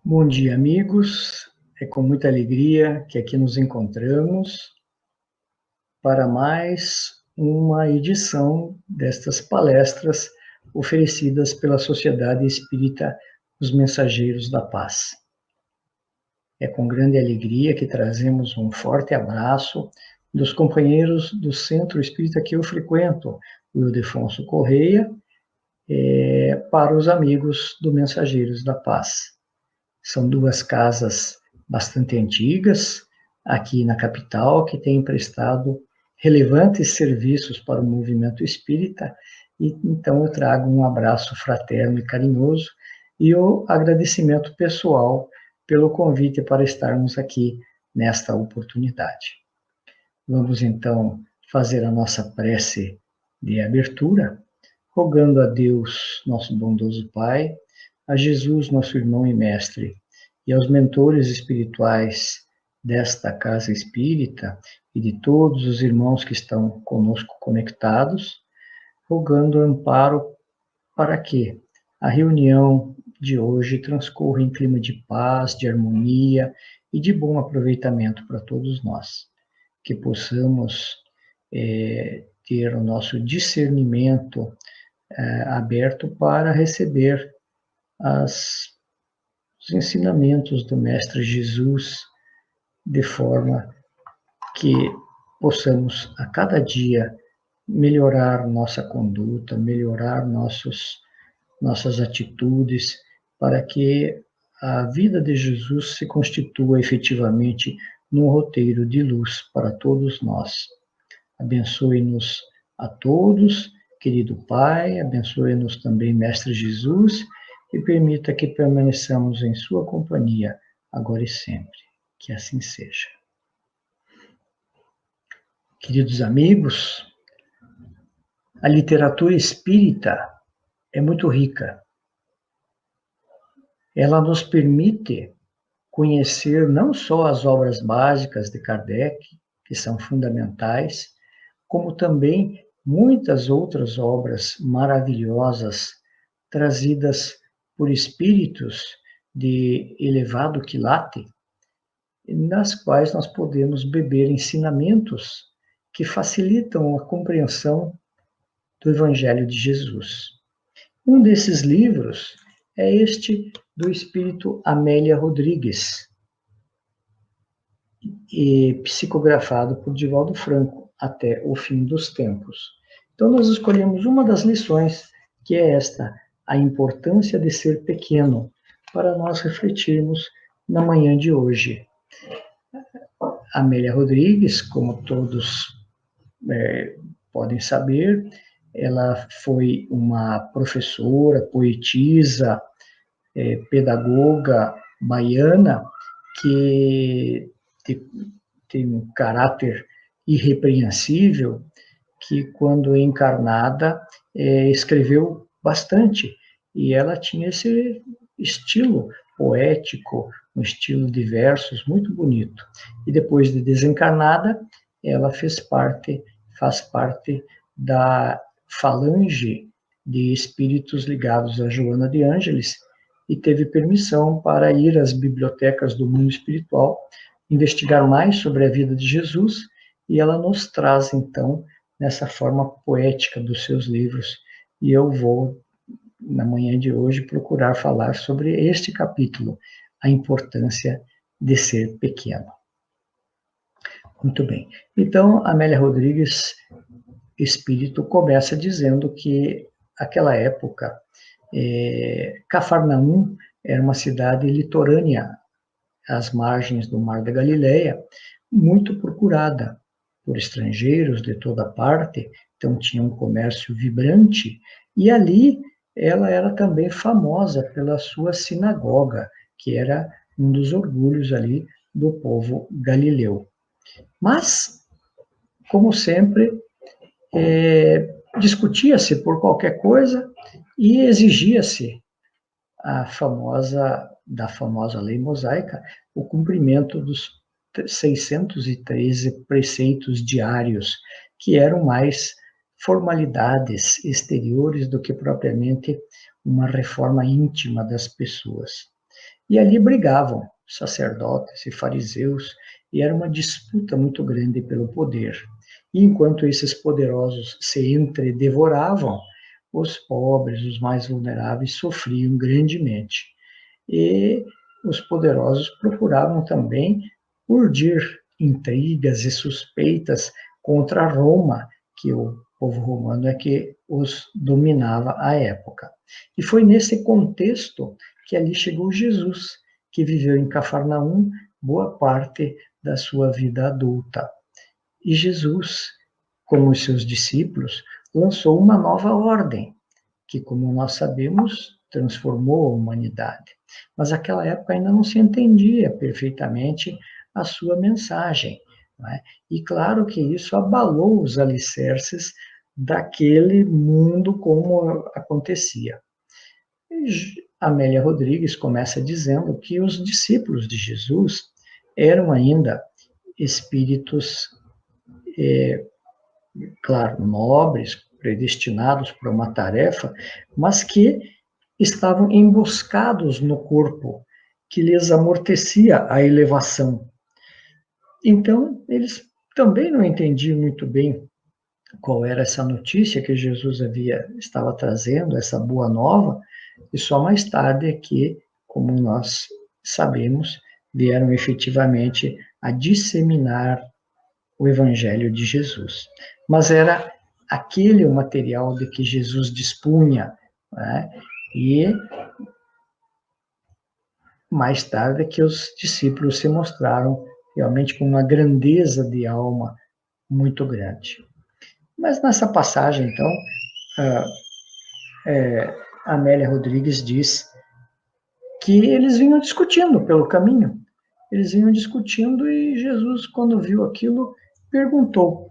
Bom dia, amigos. É com muita alegria que aqui nos encontramos para mais uma edição destas palestras oferecidas pela Sociedade Espírita Os Mensageiros da Paz. É com grande alegria que trazemos um forte abraço dos companheiros do Centro Espírita que eu frequento, o Ildefonso Correia, para os amigos do Mensageiros da Paz. São duas casas bastante antigas, aqui na capital, que têm prestado relevantes serviços para o movimento espírita, e então eu trago um abraço fraterno e carinhoso e o agradecimento pessoal pelo convite para estarmos aqui nesta oportunidade. Vamos então fazer a nossa prece de abertura, rogando a Deus, nosso bondoso Pai, a Jesus, nosso irmão e mestre, e aos mentores espirituais desta casa espírita e de todos os irmãos que estão conosco conectados, rogando amparo para que a reunião de hoje transcorra em clima de paz, de harmonia e de bom aproveitamento para todos nós, que possamos ter o nosso discernimento aberto para receber os ensinamentos do Mestre Jesus, de forma que possamos a cada dia melhorar nossa conduta, melhorar nossas atitudes, para que a vida de Jesus se constitua efetivamente num roteiro de luz para todos nós. Abençoe-nos a todos, querido Pai, abençoe-nos também, Mestre Jesus, e permita que permaneçamos em sua companhia, agora e sempre. Que assim seja. Queridos amigos, a literatura espírita é muito rica. Ela nos permite conhecer não só as obras básicas de Kardec, que são fundamentais, como também muitas outras obras maravilhosas trazidas por espíritos de elevado quilate, nas quais nós podemos beber ensinamentos que facilitam a compreensão do Evangelho de Jesus. Um desses livros é este do espírito Amélia Rodrigues, e psicografado por Divaldo Franco, Até o Fim dos Tempos. Então nós escolhemos uma das lições, que é esta: a importância de ser pequeno, para nós refletirmos na manhã de hoje. Amélia Rodrigues, como todos podem saber, ela foi uma professora, poetisa, pedagoga baiana, que tem um caráter irrepreensível, que quando encarnada escreveu bastante, e ela tinha esse estilo poético, um estilo de versos muito bonito. E depois de desencarnada, ela faz parte da falange de espíritos ligados a Joana de Ângeles, e teve permissão para ir às bibliotecas do mundo espiritual, investigar mais sobre a vida de Jesus, e ela nos traz, então, nessa forma poética dos seus livros. E eu vou, na manhã de hoje, procurar falar sobre este capítulo, a importância de ser pequeno. Muito bem. Então, Amélia Rodrigues, espírito, começa dizendo que, naquela época, Cafarnaum era uma cidade litorânea às margens do Mar da Galileia, muito procurada por estrangeiros de toda parte, então tinha um comércio vibrante, e ali ela era também famosa pela sua sinagoga, que era um dos orgulhos ali do povo galileu. Mas, como sempre, discutia-se por qualquer coisa e exigia-se da famosa lei mosaica, o cumprimento dos 613 preceitos diários, que eram mais formalidades exteriores do que propriamente uma reforma íntima das pessoas. E ali brigavam sacerdotes e fariseus, e era uma disputa muito grande pelo poder. E enquanto esses poderosos se entredevoravam, os pobres, os mais vulneráveis, sofriam grandemente. E os poderosos procuravam também urdir intrigas e suspeitas contra Roma, que o povo romano é que os dominava à época. E foi nesse contexto que ali chegou Jesus, que viveu em Cafarnaum boa parte da sua vida adulta. E Jesus, com os seus discípulos, lançou uma nova ordem, que, como nós sabemos, transformou a humanidade. Mas naquela época ainda não se entendia perfeitamente a sua mensagem. Não é? E claro que isso abalou os alicerces daquele mundo como acontecia. Amélia Rodrigues começa dizendo que os discípulos de Jesus eram ainda espíritos, claro, nobres, predestinados para uma tarefa, mas que estavam emboscados no corpo, que lhes amortecia a elevação. Então, eles também não entendiam muito bem qual era essa notícia que Jesus estava trazendo, essa boa nova, e só mais tarde é que, como nós sabemos, vieram efetivamente a disseminar o Evangelho de Jesus. Mas era aquele o material de que Jesus dispunha, né? E mais tarde que os discípulos se mostraram realmente com uma grandeza de alma muito grande. Mas nessa passagem, então, Amélia Rodrigues diz que eles vinham discutindo pelo caminho. Eles vinham discutindo e Jesus, quando viu aquilo, perguntou: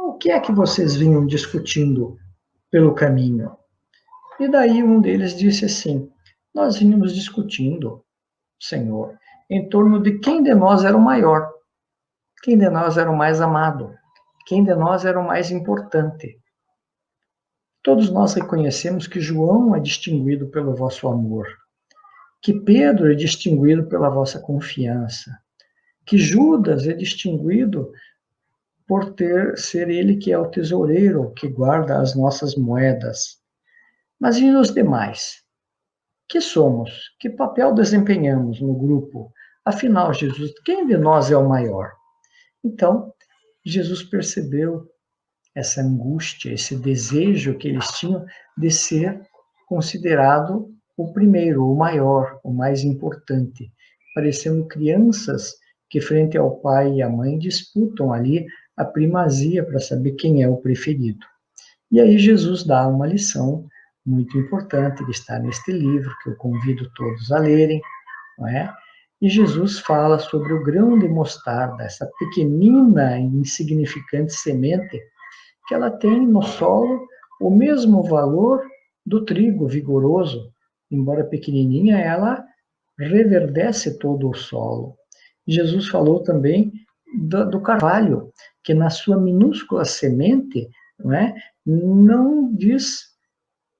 o que é que vocês vinham discutindo pelo caminho? E daí um deles disse assim: nós vínhamos discutindo, Senhor, em torno de quem de nós era o maior, quem de nós era o mais amado, quem de nós era o mais importante. Todos nós reconhecemos que João é distinguido pelo vosso amor, que Pedro é distinguido pela vossa confiança, que Judas é distinguido por ser ele que é o tesoureiro, que guarda as nossas moedas. Mas e os demais? Que somos? Que papel desempenhamos no grupo? Afinal, Jesus, quem de nós é o maior? Então, Jesus percebeu essa angústia, esse desejo que eles tinham de ser considerado o primeiro, o maior, o mais importante, parecendo crianças que, frente ao pai e à mãe, disputam ali a primazia para saber quem é o preferido. E aí Jesus dá uma lição muito importante que está neste livro, que eu convido todos a lerem, não é? E Jesus fala sobre o grão de mostarda, essa pequenina e insignificante semente, que ela tem no solo o mesmo valor do trigo vigoroso, embora pequenininha, ela reverdece todo o solo. Jesus falou também do carvalho, que na sua minúscula semente, não diz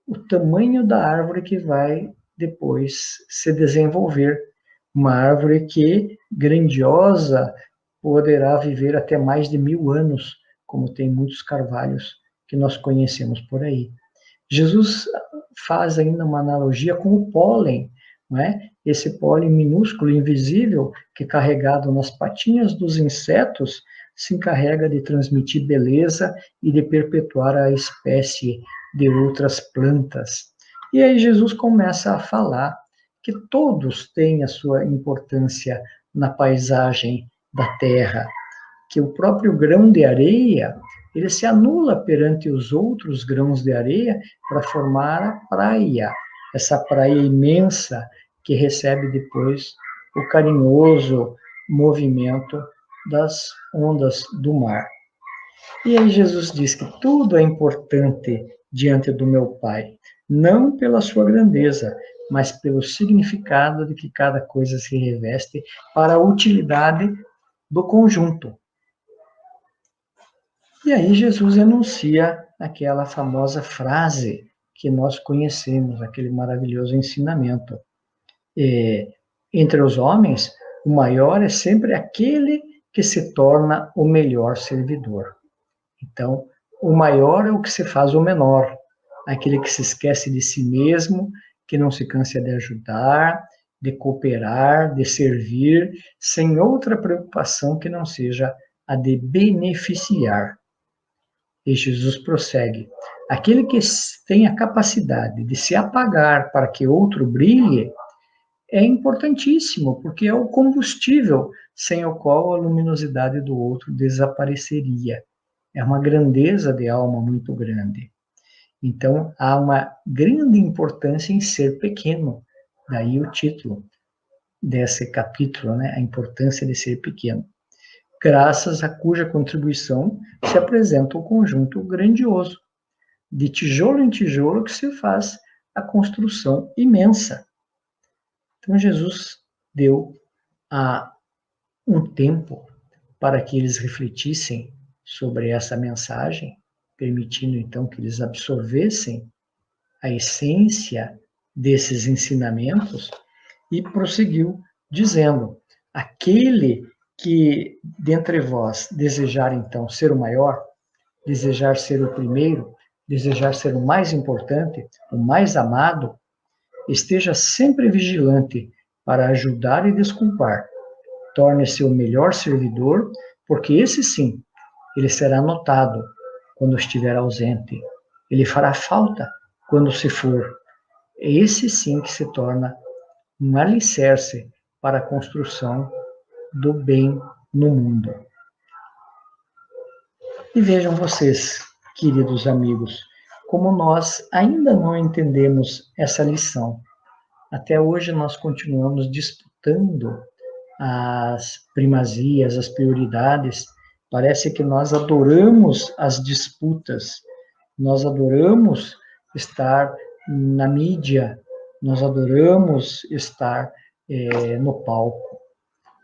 o tamanho da árvore que vai depois se desenvolver. Uma árvore que, grandiosa, poderá viver até mais de 1000 anos, como tem muitos carvalhos que nós conhecemos por aí. Jesus faz ainda uma analogia com o pólen, não é? Esse pólen minúsculo, invisível, que carregado nas patinhas dos insetos, se encarrega de transmitir beleza e de perpetuar a espécie de outras plantas. E aí Jesus começa a falar que todos têm a sua importância na paisagem da terra, que o próprio grão de areia, ele se anula perante os outros grãos de areia para formar a praia, essa praia imensa que recebe depois o carinhoso movimento das ondas do mar. E aí Jesus diz que tudo é importante diante do meu Pai, não pela sua grandeza, mas pelo significado de que cada coisa se reveste para a utilidade do conjunto. E aí Jesus enuncia aquela famosa frase que nós conhecemos, aquele maravilhoso ensinamento. entre os homens, o maior é sempre aquele que se torna o melhor servidor. Então, o maior é o que se faz o menor, aquele que se esquece de si mesmo, que não se cansa de ajudar, de cooperar, de servir, sem outra preocupação que não seja a de beneficiar. E Jesus prossegue: aquele que tem a capacidade de se apagar para que outro brilhe é importantíssimo, porque é o combustível sem o qual a luminosidade do outro desapareceria. É uma grandeza de alma muito grande. Então, há uma grande importância em ser pequeno. Daí o título desse capítulo, né? A importância de ser pequeno. Graças a cuja contribuição se apresenta o conjunto grandioso, de tijolo em tijolo que se faz a construção imensa. Então, Jesus deu há um tempo para que eles refletissem sobre essa mensagem, permitindo então que eles absorvessem a essência desses ensinamentos, e prosseguiu dizendo: aquele que dentre vós desejar então ser o maior, desejar ser o primeiro, desejar ser o mais importante, o mais amado, esteja sempre vigilante para ajudar e desculpar. Torne-se o melhor servidor, porque esse sim, ele será notado quando estiver ausente. Ele fará falta quando se for. É esse sim que se torna um alicerce para a construção do bem no mundo. E vejam vocês, queridos amigos, como nós ainda não entendemos essa lição. Até hoje nós continuamos disputando as primazias, as prioridades. Parece que nós adoramos as disputas, nós adoramos estar na mídia, nós adoramos estar no palco.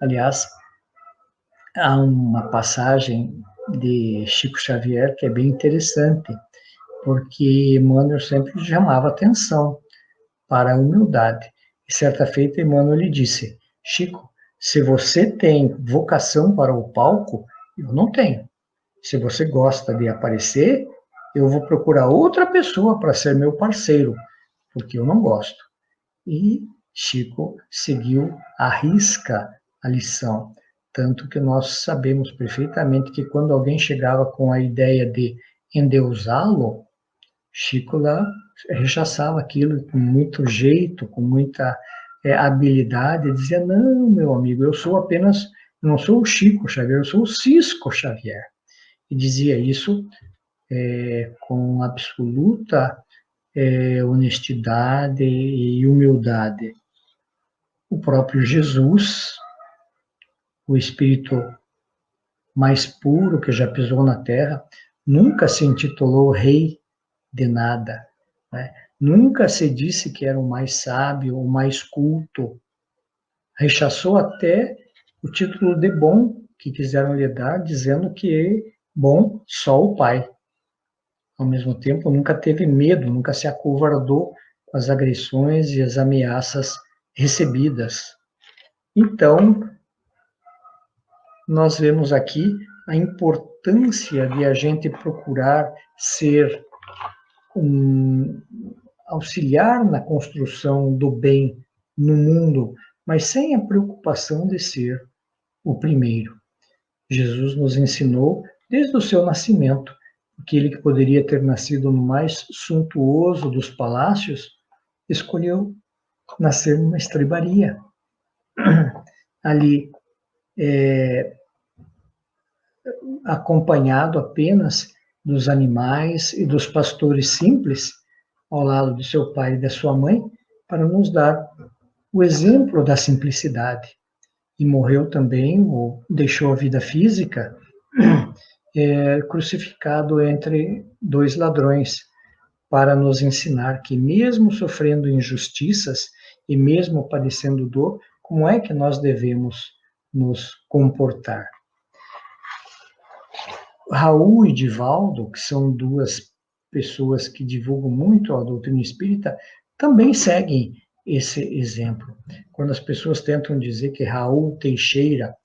Aliás, há uma passagem de Chico Xavier que é bem interessante, porque Emmanuel sempre chamava atenção para a humildade. E certa feita, Emmanuel lhe disse: Chico, se você tem vocação para o palco, eu não tenho. Se você gosta de aparecer, eu vou procurar outra pessoa para ser meu parceiro, porque eu não gosto. E Chico seguiu à risca a lição, tanto que nós sabemos perfeitamente que quando alguém chegava com a ideia de endeusá-lo, Chico lá rechaçava aquilo com muito jeito, com muita habilidade, e dizia: não, meu amigo, eu sou apenas, não sou o Chico Xavier, eu sou o Cisco Xavier. E dizia isso com absoluta honestidade e humildade. O próprio Jesus, o Espírito mais puro que já pisou na Terra, nunca se intitulou rei de nada, né? Nunca se disse que era o mais sábio, o mais culto. Rechaçou até o título de bom que quiseram lhe dar, dizendo que é bom só o Pai. Ao mesmo tempo, nunca teve medo, nunca se acovardou com as agressões e as ameaças recebidas. Então, nós vemos aqui a importância de a gente procurar ser auxiliar na construção do bem no mundo, mas sem a preocupação de ser o primeiro. Jesus nos ensinou, desde o seu nascimento, aquele que poderia ter nascido no mais suntuoso dos palácios, escolheu nascer numa estrebaria. Ali, acompanhado apenas dos animais e dos pastores simples, ao lado de seu pai e da sua mãe, para nos dar o exemplo da simplicidade. E morreu também, ou deixou a vida física, crucificado entre dois ladrões, para nos ensinar que mesmo sofrendo injustiças e mesmo padecendo dor, como é que nós devemos nos comportar. Raul e Divaldo, que são duas pessoas que divulgam muito a doutrina espírita, também seguem esse exemplo. Quando as pessoas tentam dizer que Raul Teixeira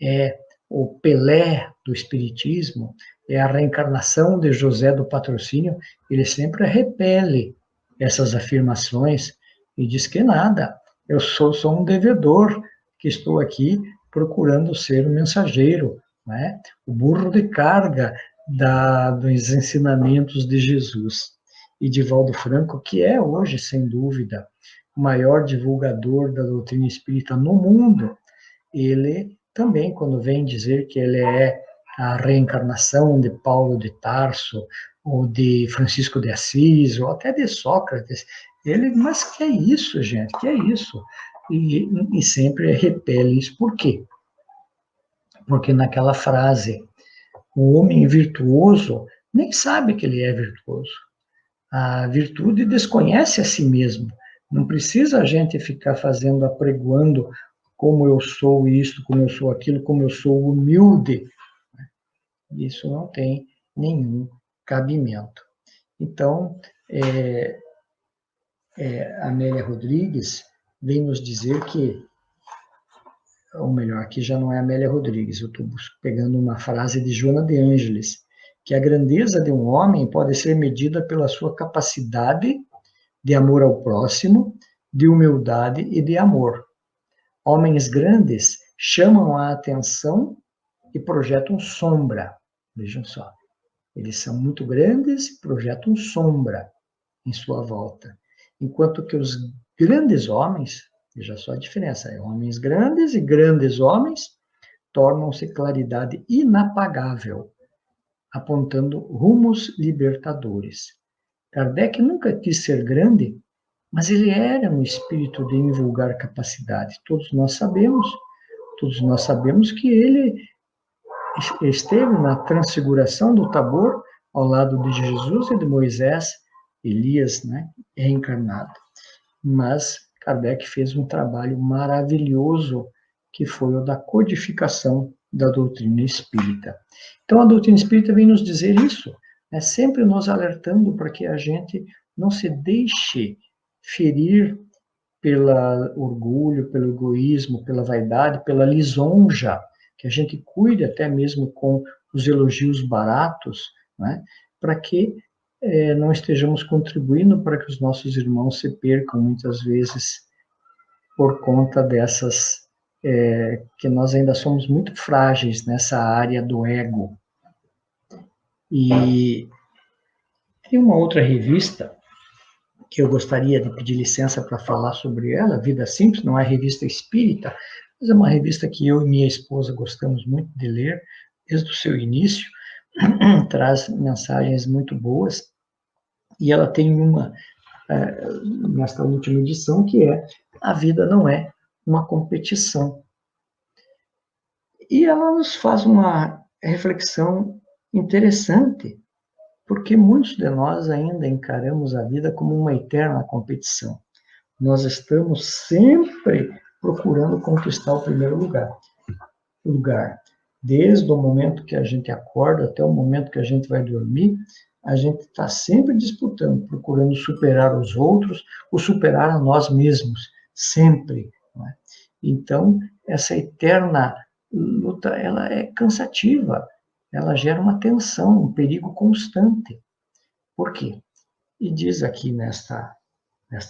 é o Pelé do Espiritismo, é a reencarnação de José do Patrocínio, ele sempre repele essas afirmações e diz que nada, eu sou um devedor que estou aqui procurando ser um mensageiro, né? O burro de carga dos ensinamentos de Jesus. E Divaldo Franco, que é hoje, sem dúvida, o maior divulgador da doutrina espírita no mundo, ele também, quando vem dizer que ele é a reencarnação de Paulo de Tarso, ou de Francisco de Assis, ou até de Sócrates, ele, mas que é isso, gente, que é isso? E sempre repele isso. Por quê? Porque naquela frase, o homem virtuoso nem sabe que ele é virtuoso. A virtude desconhece a si mesmo. Não precisa a gente ficar fazendo, apregoando como eu sou isto, como eu sou aquilo, como eu sou humilde. Isso não tem nenhum cabimento. Então, Amélia Rodrigues vem nos dizer que, ou melhor, aqui já não é Amélia Rodrigues, eu estou pegando uma frase de Joana de Ângeles, que a grandeza de um homem pode ser medida pela sua capacidade de amor ao próximo, de humildade e de amor. Homens grandes chamam a atenção e projetam sombra. Vejam só, eles são muito grandes e projetam sombra em sua volta. Enquanto que os grandes homens, veja só a diferença, homens grandes e grandes homens tornam-se claridade inapagável, apontando rumos libertadores. Kardec nunca quis ser grande, mas ele era um espírito de invulgar capacidade. Todos nós sabemos que ele esteve na transfiguração do Tabor ao lado de Jesus e de Moisés, Elias, né, reencarnado. Mas Kardec fez um trabalho maravilhoso, que foi o da codificação da doutrina espírita. Então, a doutrina espírita vem nos dizer isso, né, sempre nos alertando para que a gente não se deixe ferir pelo orgulho, pelo egoísmo, pela vaidade, pela lisonja, que a gente cuide até mesmo com os elogios baratos, né, para que não estejamos contribuindo para que os nossos irmãos se percam muitas vezes por conta dessas, que nós ainda somos muito frágeis nessa área do ego. E tem uma outra revista que eu gostaria de pedir licença para falar sobre ela, Vida Simples, não é revista espírita, mas é uma revista que eu e minha esposa gostamos muito de ler, desde o seu início, traz mensagens muito boas, e ela tem uma, nesta última edição, que é A Vida Não É uma Competição. E ela nos faz uma reflexão interessante, porque muitos de nós ainda encaramos a vida como uma eterna competição. Nós estamos sempre procurando conquistar o primeiro lugar. Desde o momento que a gente acorda até o momento que a gente vai dormir, a gente está sempre disputando, procurando superar os outros ou superar a nós mesmos, sempre. Não é? Então, essa eterna luta, ela é cansativa, ela gera uma tensão, um perigo constante. Por quê? E diz aqui nesta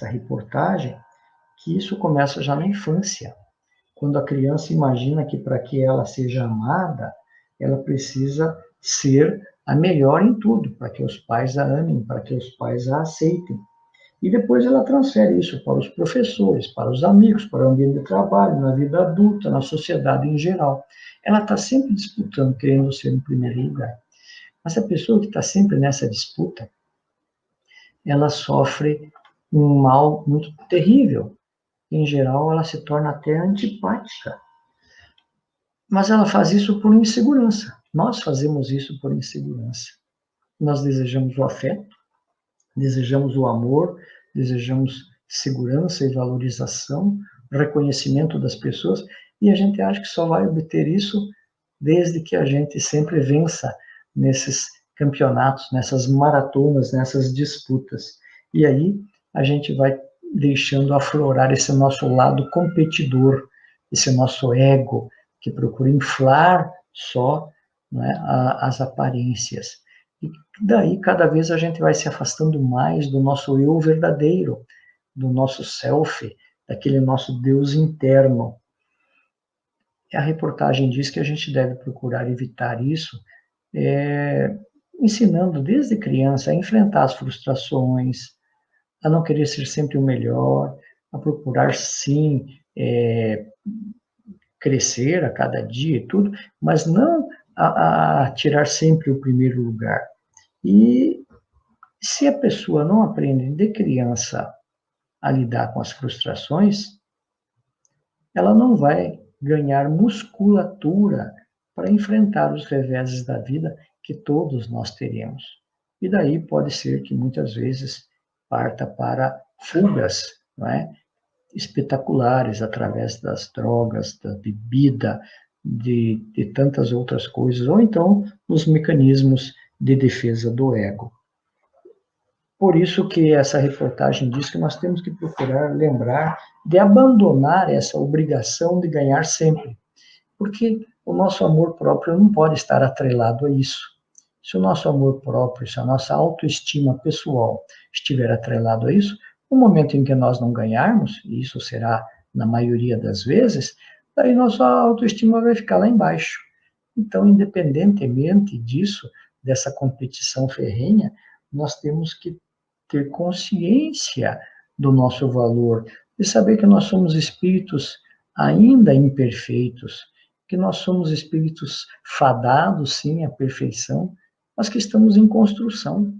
reportagem que isso começa já na infância, quando a criança imagina que para que ela seja amada, ela precisa ser a melhor em tudo, para que os pais a amem, para que os pais a aceitem. E depois ela transfere isso para os professores, para os amigos, para o ambiente de trabalho, na vida adulta, na sociedade em geral. Ela está sempre disputando, querendo ser em primeiro lugar. Mas a pessoa que está sempre nessa disputa, ela sofre um mal muito terrível. Em geral, ela se torna até antipática. Mas ela faz isso por insegurança. Nós fazemos isso por insegurança. Nós desejamos o afeto, desejamos o amor, desejamos segurança e valorização, reconhecimento das pessoas, e a gente acha que só vai obter isso desde que a gente sempre vença nesses campeonatos, nessas maratonas, nessas disputas. E aí a gente vai deixando aflorar esse nosso lado competidor, esse nosso ego, que procura inflar só, né, as aparências. E daí, cada vez a gente vai se afastando mais do nosso eu verdadeiro, do nosso self, daquele nosso Deus interno. A reportagem diz que a gente deve procurar evitar isso, ensinando desde criança a enfrentar as frustrações, a não querer ser sempre o melhor, a procurar, sim, crescer a cada dia e tudo, mas não a tirar sempre o primeiro lugar. E se a pessoa não aprende de criança a lidar com as frustrações, ela não vai ganhar musculatura para enfrentar os reveses da vida que todos nós teremos. E daí pode ser que muitas vezes parta para fugas, não é? Espetaculares através das drogas, da bebida, de tantas outras coisas, ou então os mecanismos de defesa do ego. Por isso que essa reportagem diz que nós temos que procurar lembrar de abandonar essa obrigação de ganhar sempre, porque o nosso amor próprio não pode estar atrelado a isso. Se o nosso amor próprio, se a nossa autoestima pessoal estiver atrelado a isso, no momento em que nós não ganharmos, e isso será na maioria das vezes, daí nossa autoestima vai ficar lá embaixo. Então, independentemente disso, dessa competição ferrenha, nós temos que ter consciência do nosso valor, de saber que nós somos espíritos ainda imperfeitos, que nós somos espíritos fadados, sim, à perfeição, mas que estamos em construção,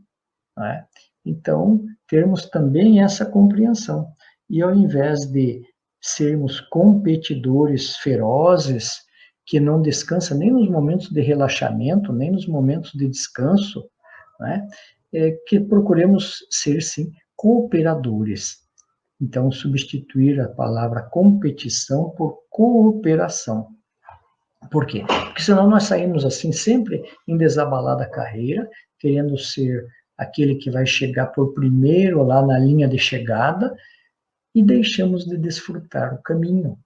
não é? Então, termos também essa compreensão. E ao invés de sermos competidores ferozes, que não descansam nem nos momentos de relaxamento, nem nos momentos de descanso, né? Que procuremos ser, sim, cooperadores. Então, substituir a palavra competição por cooperação. Por quê? Porque senão nós saímos assim sempre em desabalada carreira, querendo ser aquele que vai chegar por primeiro lá na linha de chegada e deixamos de desfrutar o caminho.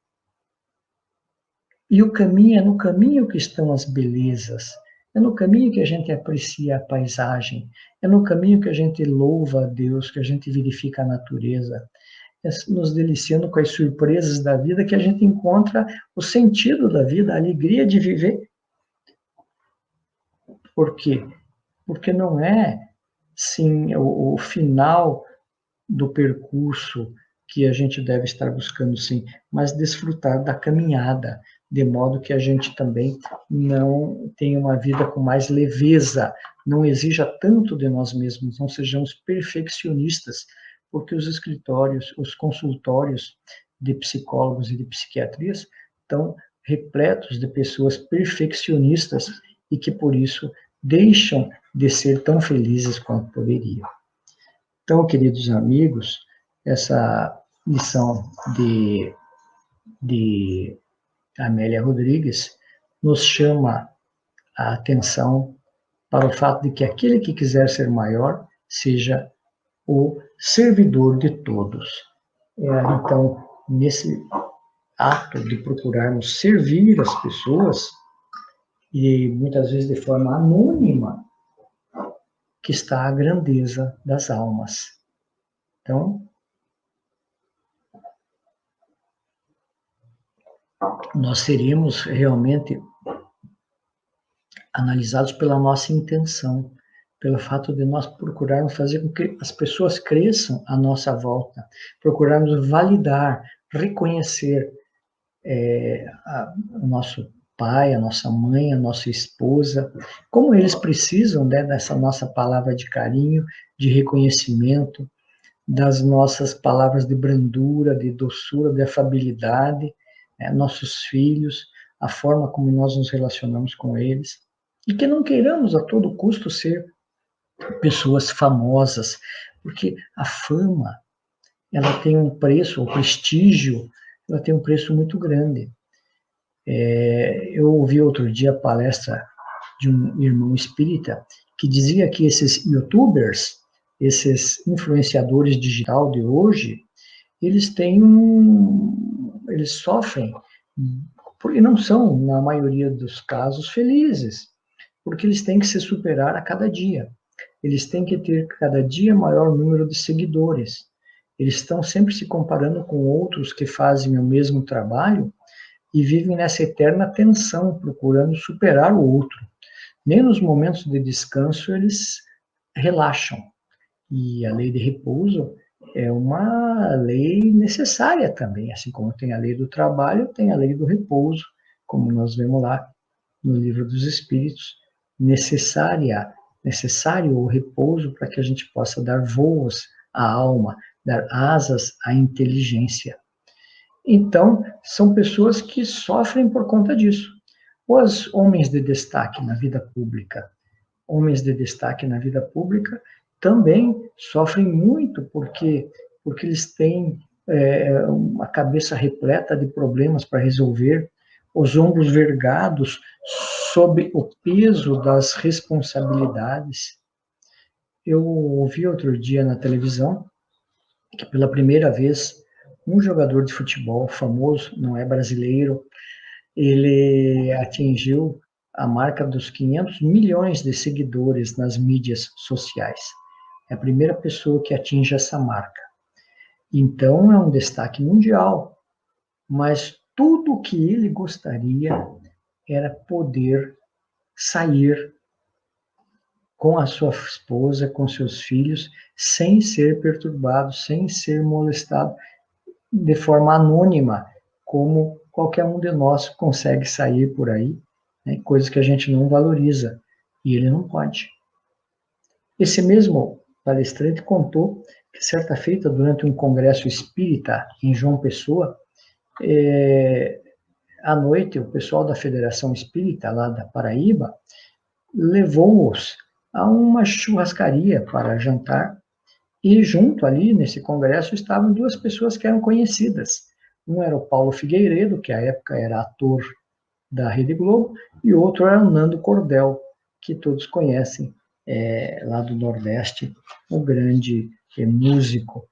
E o caminho é no caminho que estão as belezas, é no caminho que a gente aprecia a paisagem, é no caminho que a gente louva a Deus, que a gente verifica a natureza, nos deliciando com as surpresas da vida, que a gente encontra o sentido da vida, a alegria de viver. Por quê? Porque não é, sim, o final do percurso que a gente deve estar buscando, sim, mas desfrutar da caminhada, de modo que a gente também não tenha uma vida com mais leveza, não exija tanto de nós mesmos, não sejamos perfeccionistas, porque os escritórios, os consultórios de psicólogos e de psiquiatrias estão repletos de pessoas perfeccionistas e que, por isso, deixam de ser tão felizes quanto poderiam. Então, queridos amigos, essa lição de Amélia Rodrigues nos chama a atenção para o fato de que aquele que quiser ser maior seja o servidor de todos. Então, nesse ato de procurarmos servir as pessoas, e muitas vezes de forma anônima, que está a grandeza das almas. Então, nós seríamos realmente analisados pela nossa intenção, pelo fato de nós procurarmos fazer com que as pessoas cresçam à nossa volta, procurarmos validar, reconhecer o nosso pai, a nossa mãe, a nossa esposa, como eles precisam, né, dessa nossa palavra de carinho, de reconhecimento, das nossas palavras de brandura, de doçura, de afabilidade, né, nossos filhos, a forma como nós nos relacionamos com eles, e que não queiramos a todo custo ser pessoas famosas, porque a fama, ela tem um preço, o prestígio, ela tem um preço muito grande. Eu ouvi outro dia a palestra de um irmão espírita que dizia que esses youtubers, esses influenciadores digital de hoje, eles sofrem, porque não são, na maioria dos casos, felizes, porque eles têm que se superar a cada dia. Eles têm que ter cada dia maior número de seguidores. Eles estão sempre se comparando com outros que fazem o mesmo trabalho e vivem nessa eterna tensão, procurando superar o outro. Nem nos momentos de descanso eles relaxam. E a lei de repouso é uma lei necessária também, assim como tem a lei do trabalho, tem a lei do repouso, como nós vemos lá no Livro dos Espíritos, necessário o repouso para que a gente possa dar voos à alma, dar asas à inteligência. Então, são pessoas que sofrem por conta disso. Os homens de destaque na vida pública, também sofrem muito porque eles têm uma cabeça repleta de problemas para resolver, os ombros vergados sob o peso das responsabilidades. Eu ouvi outro dia na televisão que pela primeira vez um jogador de futebol famoso, não é brasileiro, ele atingiu a marca dos 500 milhões de seguidores nas mídias sociais. É a primeira pessoa que atinge essa marca. Então, é um destaque mundial, mas tudo o que ele gostaria era poder sair com a sua esposa, com seus filhos, sem ser perturbado, sem ser molestado, de forma anônima, como qualquer um de nós consegue sair por aí, né, coisas que a gente não valoriza, e ele não pode. Esse mesmo palestrante contou que, certa feita, durante um congresso espírita em João Pessoa, à noite, o pessoal da Federação Espírita, lá da Paraíba, levou-os a uma churrascaria para jantar, e junto ali, nesse congresso, estavam duas pessoas que eram conhecidas. Um era o Paulo Figueiredo, que à época era ator da Rede Globo, e o outro era o Nando Cordel, que todos conhecem, lá do Nordeste, o grande músico.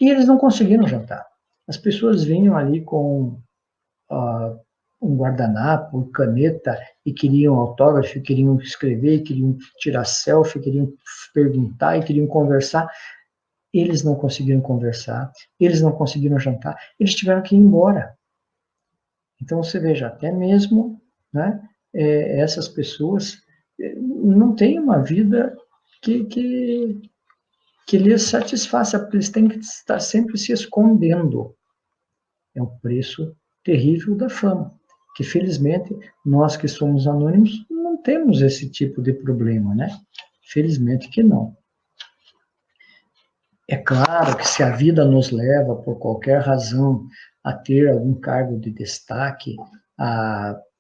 E eles não conseguiram jantar. As pessoas vinham ali com um guardanapo, caneta, e queriam autógrafo, queriam escrever, queriam tirar selfie, queriam perguntar e queriam conversar. Eles não conseguiram conversar, eles não conseguiram jantar, eles tiveram que ir embora. Então, você veja, até mesmo, né, essas pessoas não têm uma vida que lhes satisfaça, porque eles têm que estar sempre se escondendo. É um preço terrível da fama, que felizmente nós que somos anônimos não temos esse tipo de problema, né? Felizmente que não. É claro que se a vida nos leva, por qualquer razão, a ter algum cargo de destaque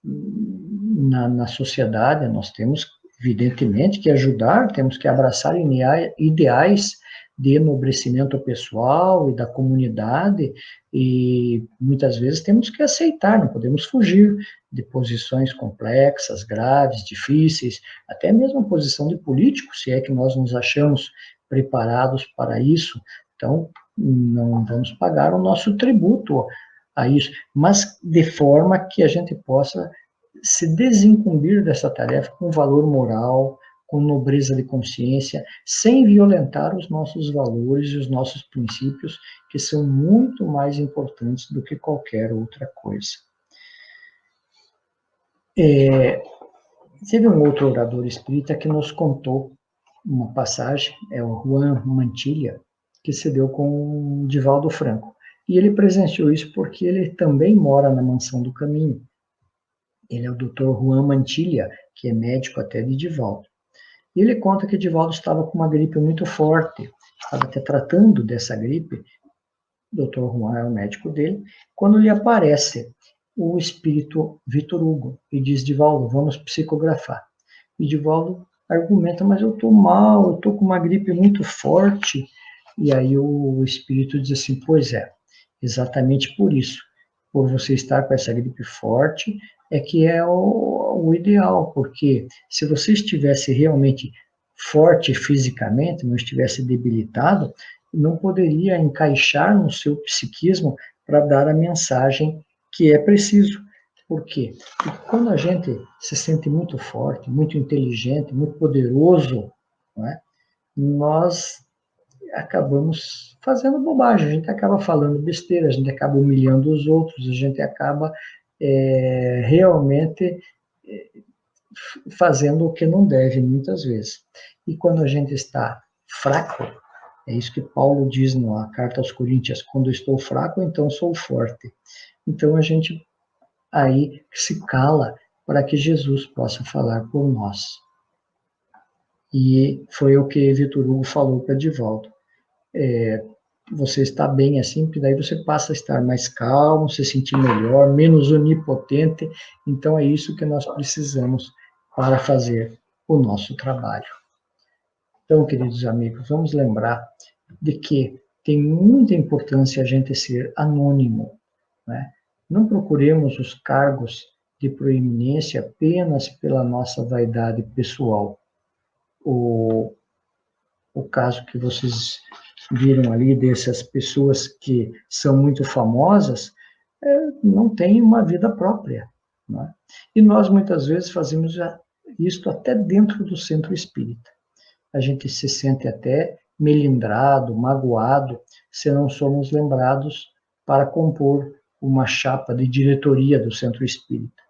na sociedade, nós temos, evidentemente, que ajudar, temos que abraçar ideais de enobrecimento pessoal e da comunidade, e muitas vezes temos que aceitar, não podemos fugir de posições complexas, graves, difíceis, até mesmo a posição de político, se é que nós nos achamos preparados para isso. Então, não vamos pagar o nosso tributo a isso, mas de forma que a gente possa se desincumbir dessa tarefa com valor moral, com nobreza de consciência, sem violentar os nossos valores e os nossos princípios, que são muito mais importantes do que qualquer outra coisa. Teve um outro orador espírita que nos contou uma passagem, é o Juan Mantilha, que se deu com o Divaldo Franco. E ele presenciou isso porque ele também mora na Mansão do Caminho. Ele é o Dr. Juan Mantilha, que é médico até de Divaldo. E ele conta que Divaldo estava com uma gripe muito forte, estava até tratando dessa gripe, o Dr. Juan é o médico dele, quando lhe aparece o espírito Vitor Hugo e diz: Divaldo, vamos psicografar. E Divaldo argumenta: mas eu estou mal, eu estou com uma gripe muito forte. E aí o espírito diz assim: pois é, exatamente por isso, por você estar com essa gripe forte, é que é o ideal, porque se você estivesse realmente forte fisicamente, não estivesse debilitado, não poderia encaixar no seu psiquismo para dar a mensagem que é preciso. Por quê? Porque quando a gente se sente muito forte, muito inteligente, muito poderoso, não é? Nós acabamos fazendo bobagem, a gente acaba falando besteira, a gente acaba humilhando os outros, a gente acaba realmente fazendo o que não deve muitas vezes. E quando a gente está fraco, é isso que Paulo diz na carta aos Coríntios, quando eu estou fraco, então sou forte. Então a gente aí se cala para que Jesus possa falar por nós. E foi o que Vitor Hugo falou para Divaldo. Você está bem assim, porque daí você passa a estar mais calmo, se sentir melhor, menos onipotente. Então é isso que nós precisamos para fazer o nosso trabalho. Então, queridos amigos, vamos lembrar de que tem muita importância a gente ser anônimo, né? Não procuremos os cargos de proeminência apenas pela nossa vaidade pessoal. O caso que vocês viram ali dessas pessoas que são muito famosas, não têm uma vida própria, né? E nós muitas vezes fazemos isso até dentro do centro espírita. A gente se sente até melindrado, magoado, se não somos lembrados para compor uma chapa de diretoria do centro espírita,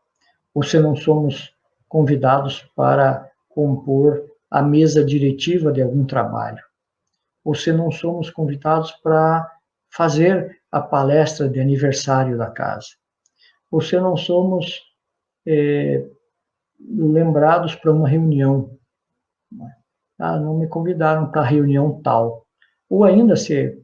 ou se não somos convidados para compor a mesa diretiva de algum trabalho, ou se não somos convidados para fazer a palestra de aniversário da casa, ou se não somos lembrados para uma reunião. Não me convidaram para a reunião tal. Ou ainda, se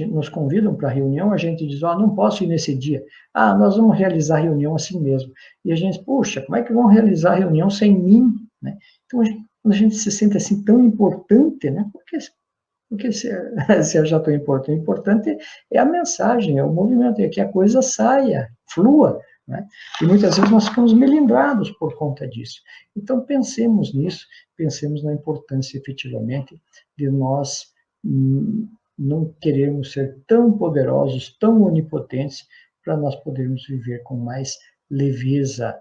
nos convidam para a reunião, a gente diz, não posso ir nesse dia. Nós vamos realizar a reunião assim mesmo. E a gente, puxa, como é que vão realizar a reunião sem mim? Né? Então, quando a gente se sente assim tão importante, né? Porque se eu já estou importante, o importante é a mensagem, é o movimento, é que a coisa saia, flua, né? E muitas vezes nós ficamos melindrados por conta disso. Então, pensemos nisso, pensemos na importância, efetivamente, de nós não querermos ser tão poderosos, tão onipotentes, para nós podermos viver com mais leveza,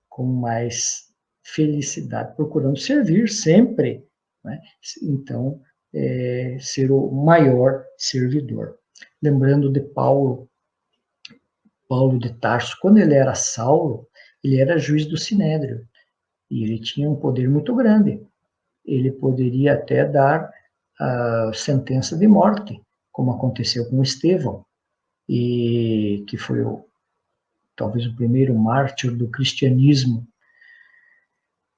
com mais felicidade, procurando servir sempre, né? Então, ser o maior servidor. Lembrando de Paulo de Tarso, quando ele era Saulo, ele era juiz do Sinédrio, e ele tinha um poder muito grande. Ele poderia até dar a sentença de morte, como aconteceu com Estevão, e que foi talvez o primeiro mártir do cristianismo.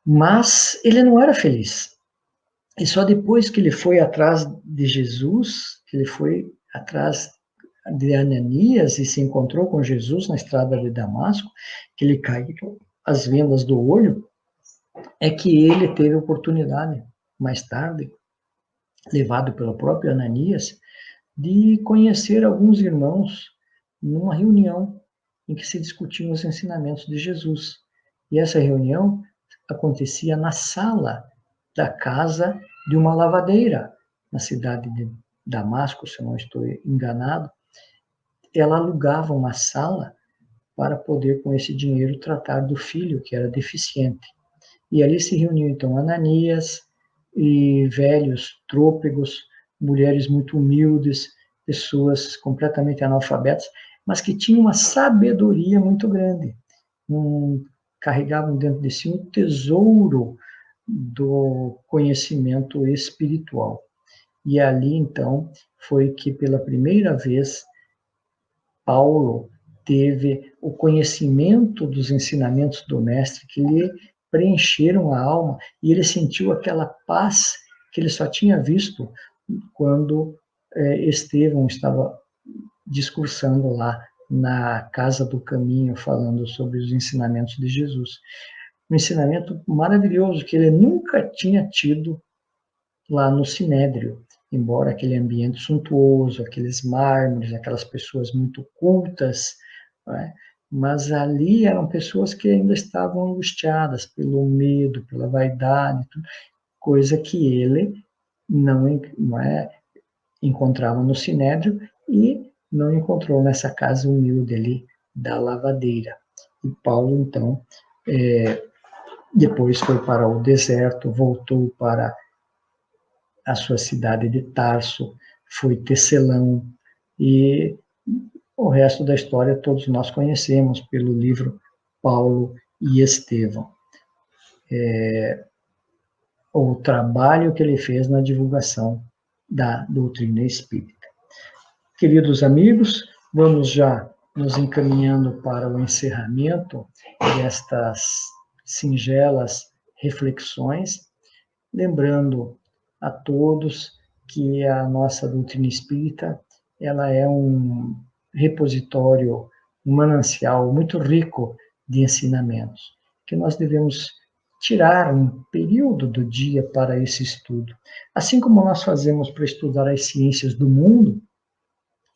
Mas ele não era feliz. E só depois que ele foi atrás de Jesus, que ele foi atrás de Ananias e se encontrou com Jesus na estrada de Damasco, que ele caiu as vendas do olho, é que ele teve a oportunidade, mais tarde, levado pelo próprio Ananias, de conhecer alguns irmãos numa reunião em que se discutiam os ensinamentos de Jesus. E essa reunião acontecia na sala da casa de uma lavadeira, na cidade de Damasco, se eu não estou enganado. Ela alugava uma sala para poder, com esse dinheiro, tratar do filho, que era deficiente. E ali se reuniu, então, Ananias e velhos trôpegos, mulheres muito humildes, pessoas completamente analfabetas, mas que tinham uma sabedoria muito grande. Carregavam dentro de si um tesouro do conhecimento espiritual. E ali, então, foi que pela primeira vez Paulo teve o conhecimento dos ensinamentos do Mestre, que lhe preencheram a alma, e ele sentiu aquela paz que ele só tinha visto quando Estevão estava discursando lá na Casa do Caminho, falando sobre os ensinamentos de Jesus. Um ensinamento maravilhoso que ele nunca tinha tido lá no Sinédrio, embora aquele ambiente suntuoso, aqueles mármores, aquelas pessoas muito cultas, né? Mas ali eram pessoas que ainda estavam angustiadas pelo medo, pela vaidade, coisa que ele não é encontrava no Sinédrio e não encontrou nessa casa humilde ali da lavadeira. E Paulo, então, depois foi para o deserto, voltou para a sua cidade de Tarso, foi tecelão, e o resto da história todos nós conhecemos pelo livro Paulo e Estevão. O trabalho que ele fez na divulgação da doutrina espírita. Queridos amigos, vamos já nos encaminhando para o encerramento destas singelas reflexões, lembrando a todos que a nossa doutrina espírita, ela é um repositório, um manancial muito rico de ensinamentos, que nós devemos tirar um período do dia para esse estudo. Assim como nós fazemos para estudar as ciências do mundo,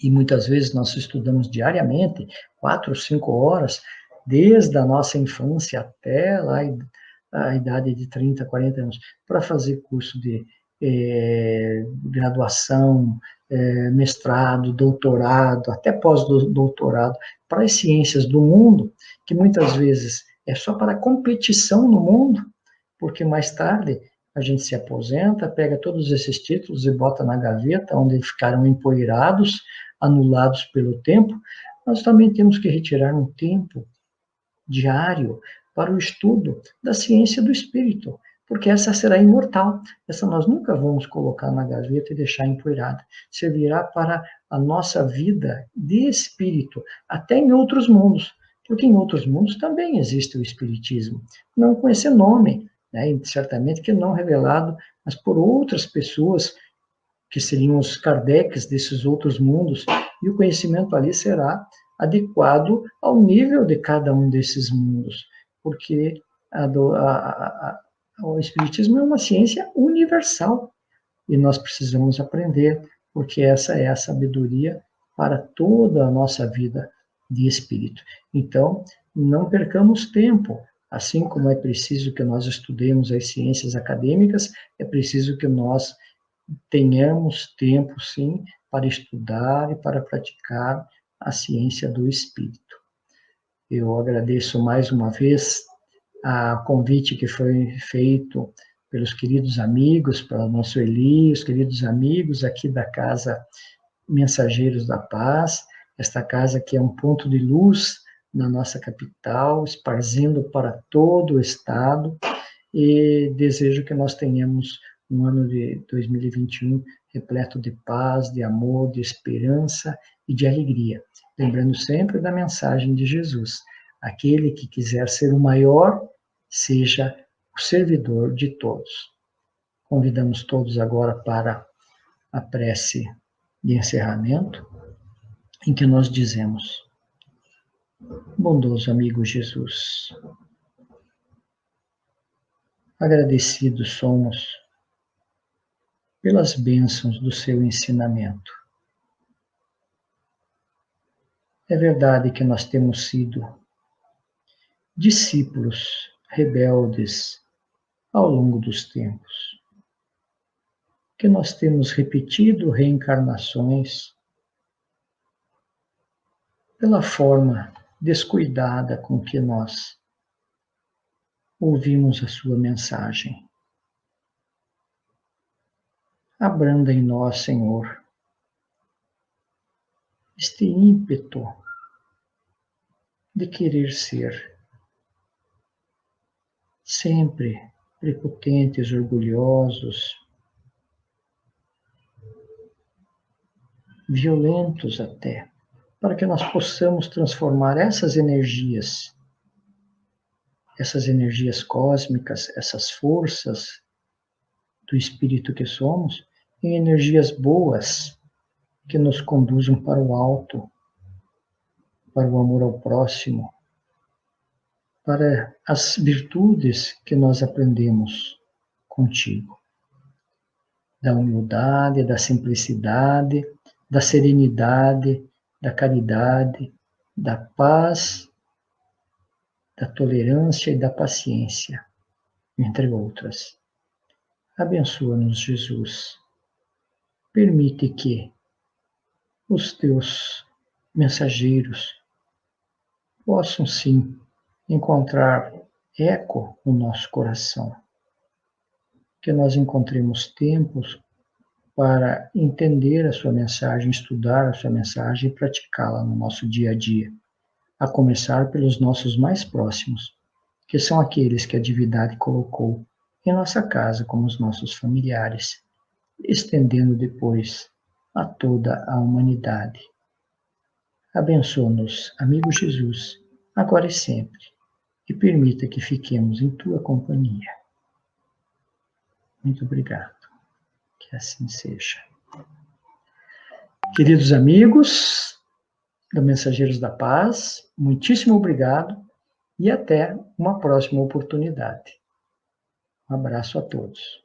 e muitas vezes nós estudamos diariamente, 4 ou 5 horas, desde a nossa infância até lá a idade de 30, 40 anos, para fazer curso de graduação, mestrado, doutorado, até pós-doutorado, para as ciências do mundo, que muitas vezes é só para competição no mundo, porque mais tarde a gente se aposenta, pega todos esses títulos e bota na gaveta, onde ficaram empoeirados, anulados pelo tempo. Nós também temos que retirar um tempo diário para o estudo da ciência do espírito, porque essa será imortal. Essa nós nunca vamos colocar na gaveta e deixar empoeirada. Servirá para a nossa vida de espírito, até em outros mundos, porque em outros mundos também existe o espiritismo, não com esse nome, né, e certamente que não revelado, mas por outras pessoas que seriam os Kardec's desses outros mundos, e o conhecimento ali será adequado ao nível de cada um desses mundos, porque o Espiritismo é uma ciência universal, e nós precisamos aprender, porque essa é a sabedoria para toda a nossa vida de espírito. Então, não percamos tempo. Assim como é preciso que nós estudemos as ciências acadêmicas, é preciso que nós tenhamos tempo, sim, para estudar e para praticar a ciência do espírito. Eu agradeço mais uma vez a convite que foi feito pelos queridos amigos, pelo nosso Eli, os queridos amigos aqui da Casa Mensageiros da Paz, esta casa que é um ponto de luz na nossa capital, esparzindo para todo o estado, e desejo que nós tenhamos um ano de 2021 repleto de paz, de amor, de esperança e de alegria. Lembrando sempre da mensagem de Jesus: aquele que quiser ser o maior, seja o servidor de todos. Convidamos todos agora para a prece de encerramento, em que nós dizemos: bondoso amigo Jesus, agradecidos somos pelas bênçãos do seu ensinamento. É verdade que nós temos sido discípulos rebeldes ao longo dos tempos, que nós temos repetido reencarnações pela forma descuidada com que nós ouvimos a sua mensagem. Abranda em nós, Senhor, este ímpeto de querer ser sempre prepotentes, orgulhosos, violentos até, para que nós possamos transformar essas energias cósmicas, essas forças do espírito que somos, em energias boas que nos conduzam para o alto, para o amor ao próximo, para as virtudes que nós aprendemos contigo. Da humildade, da simplicidade, da serenidade, da caridade, da paz, da tolerância e da paciência, entre outras. Abençoa-nos, Jesus, permite que os teus mensageiros possam sim encontrar eco no nosso coração, que nós encontremos tempos para entender a sua mensagem, estudar a sua mensagem e praticá-la no nosso dia a dia, a começar pelos nossos mais próximos, que são aqueles que a divindade colocou em nossa casa como os nossos familiares, estendendo depois a toda a humanidade. Abençoa-nos, amigo Jesus, agora e sempre, e permita que fiquemos em tua companhia. Muito obrigado. Que assim seja. Queridos amigos do Mensageiros da Paz, muitíssimo obrigado e até uma próxima oportunidade. Um abraço a todos.